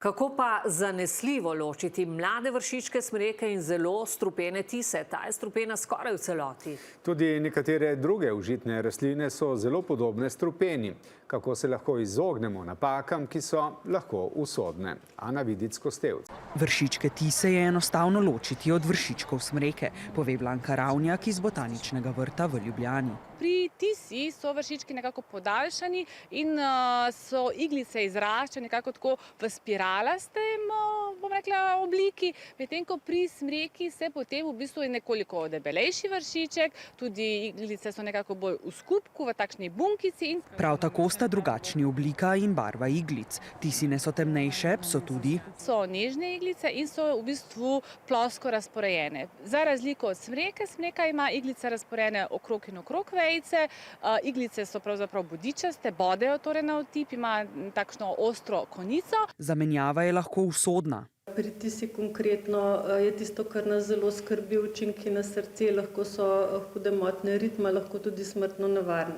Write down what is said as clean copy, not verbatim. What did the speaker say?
Kako pa zanesljivo ločiti mlade vršičke smreke in zelo strupene tise? Ta je strupena skoraj v celoti. Tudi nekatere druge užitne rastline so zelo podobne strupeni. Kako se lahko izognemo napakam, ki so lahko usodne? Ana Vidic-Kostevc. Vršičke tise je enostavno ločiti od vršičkov smreke, pove Blanka Ravnjak iz Botaničnega vrta v Ljubljani. Pri tisi so vršički nekako podaljšani in so iglice izraščene nekako tako v spiralastem, bom rekla, obliki, medtem ko pri smreki se potem v bistvu je nekoliko debelejši vršiček, tudi iglice so nekako bolj v skupku, v takšni bunkici. Prav tako sta drugačni oblika in barva iglic. Tisine so temnejše, so tudi. So nežne iglice in so v bistvu plosko razporejene. Za razliko od smreke, smreka ima iglice razporejene okrog in okrog vejice, iglice so pravzaprav bodičaste, bodejo torej na otip, ima takšno ostro konico. Zamenjava je lahko usodna. Pri tisi konkretno je tisto, kar nas zelo skrbi, učinki na srce, lahko so hude motnje ritma, lahko tudi smrtno nevarne.